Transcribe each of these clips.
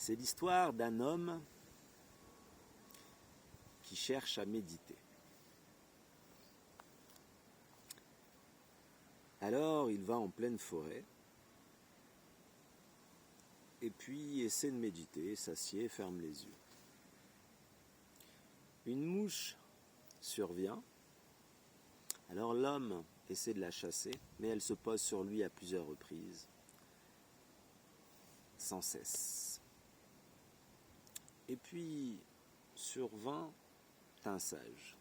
C'est l'histoire d'un homme qui cherche à méditer. Alors il va en pleine forêt et puis essaie de méditer, s'assied, ferme les yeux. Une mouche survient. Alors l'homme essaie de la chasser, mais elle se pose sur lui à plusieurs reprises, sans cesse. Et puis survint un sage.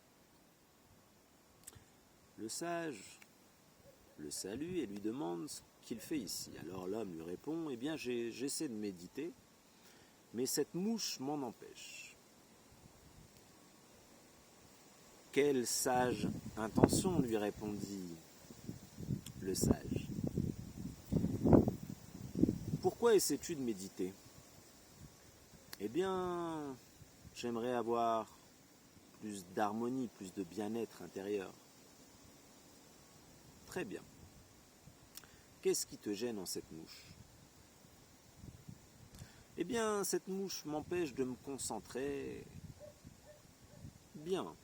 Le sage le salue et lui demande ce qu'il fait ici. Alors l'homme lui répond, eh bien j'essaie de méditer, mais cette mouche m'en empêche. Quelle sage intention, lui répondit le sage. Pourquoi essaies-tu de méditer? Eh bien, j'aimerais avoir plus d'harmonie, plus de bien-être intérieur. Très bien. Qu'est-ce qui te gêne en cette mouche? Eh bien, cette mouche m'empêche de me concentrer. Bien.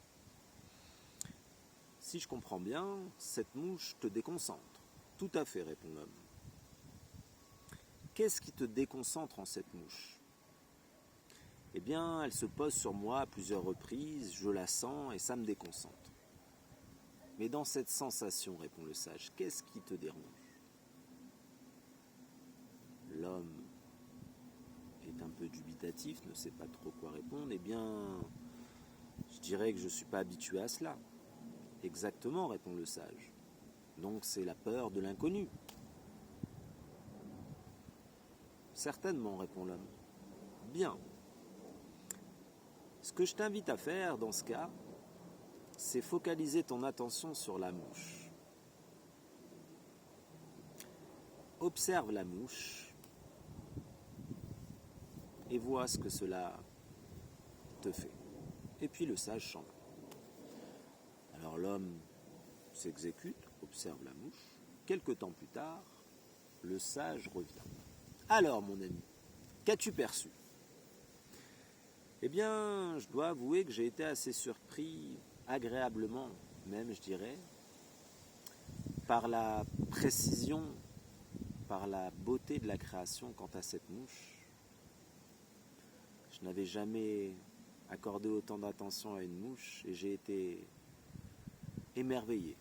Si je comprends bien, cette mouche te déconcentre. Tout à fait, répond l'homme. Qu'est-ce qui te déconcentre en cette mouche? Eh bien, elle se pose sur moi à plusieurs reprises, je la sens et ça me déconcentre. Mais dans cette sensation, répond le sage, qu'est-ce qui te dérange? L'homme est un peu dubitatif, ne sait pas trop quoi répondre. Eh bien, je dirais que je ne suis pas habitué à cela. Exactement, répond le sage. Donc c'est la peur de l'inconnu. Certainement, répond l'homme. Bien. Ce que je t'invite à faire dans ce cas, c'est focaliser ton attention sur la mouche. Observe la mouche et vois ce que cela te fait. Et puis le sage s'en va. Alors l'homme s'exécute, observe la mouche. Quelque temps plus tard, le sage revient. Alors mon ami, qu'as-tu perçu? Eh bien, je dois avouer que j'ai été assez surpris, agréablement même je dirais, par la précision, par la beauté de la création quant à cette mouche. Je n'avais jamais accordé autant d'attention à une mouche et j'ai été émerveillé.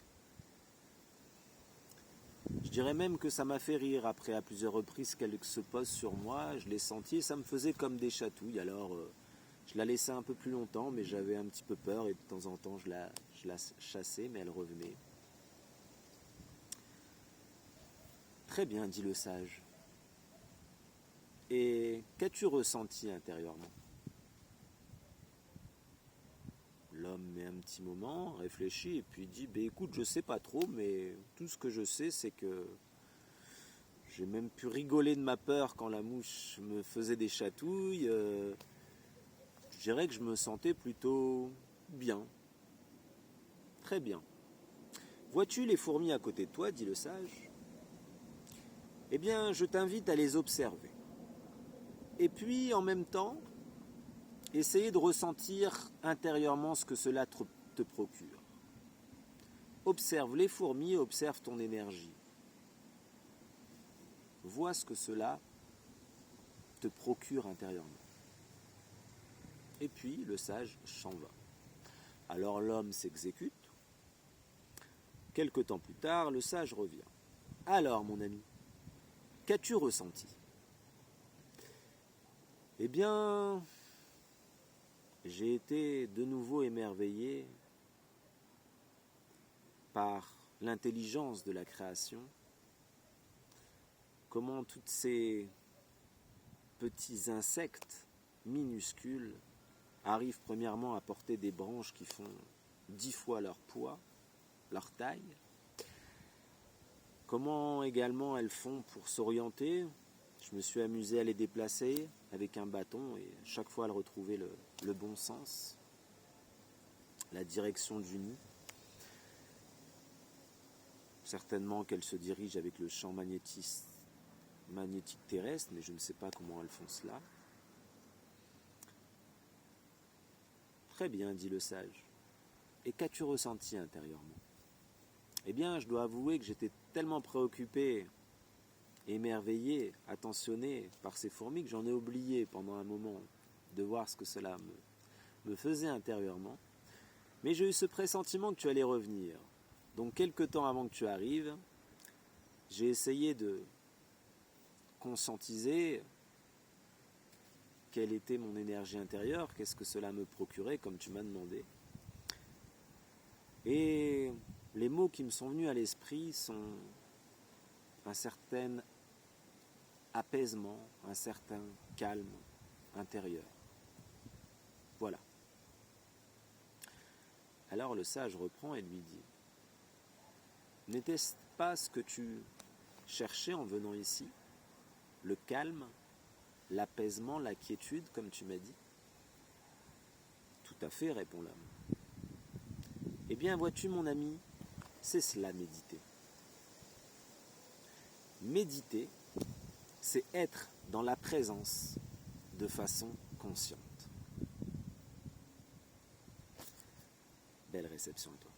Je dirais même que ça m'a fait rire après à plusieurs reprises qu'elle se pose sur moi, je l'ai senti et ça me faisait comme des chatouilles. Alors je la laissais un peu plus longtemps mais j'avais un petit peu peur et de temps en temps je la chassais mais elle revenait. Très bien, dit le sage. Et qu'as-tu ressenti intérieurement? L'homme met un petit moment, réfléchit et puis dit écoute, je sais pas trop, mais tout ce que je sais, c'est que j'ai même pu rigoler de ma peur quand la mouche me faisait des chatouilles. Je dirais que je me sentais plutôt bien. Très bien. Vois-tu les fourmis à côté de toi, dit le sage? Eh bien, je t'invite à les observer. Et puis, en même temps, essayer de ressentir intérieurement ce que cela te procure. Observe les fourmis et observe ton énergie. Vois ce que cela te procure intérieurement. Et puis le sage s'en va. Alors l'homme s'exécute. Quelque temps plus tard, le sage revient. Alors mon ami, qu'as-tu ressenti? Eh bien, j'ai été de nouveau émerveillé par l'intelligence de la création, comment tous ces petits insectes minuscules arrivent premièrement à porter des branches qui font 10 fois leur poids, leur taille, comment également elles font pour s'orienter. Je me suis amusé à les déplacer avec un bâton et chaque fois elles retrouvaient le bon sens, la direction du nid. Certainement qu'elles se dirigent avec le champ magnétique terrestre, mais je ne sais pas comment elles font cela. Très bien, dit le sage. Et qu'as-tu ressenti intérieurement? Eh bien, je dois avouer que j'étais tellement préoccupé, émerveillé, attentionné par ces fourmis que j'en ai oublié pendant un moment de voir ce que cela me faisait intérieurement. Mais j'ai eu ce pressentiment que tu allais revenir. Donc, quelque temps avant que tu arrives, j'ai essayé de conscientiser quelle était mon énergie intérieure, qu'est-ce que cela me procurait, comme tu m'as demandé. Et les mots qui me sont venus à l'esprit sont un certain apaisement, un certain calme intérieur. Voilà. Alors le sage reprend et lui dit: n'était-ce pas ce que tu cherchais en venant ici? Le calme, l'apaisement, la quiétude, comme tu m'as dit? Tout à fait, répond l'homme. Eh bien, vois-tu, mon ami, c'est cela, méditer. Méditer, c'est être dans la présence de façon consciente. Belle réception à toi.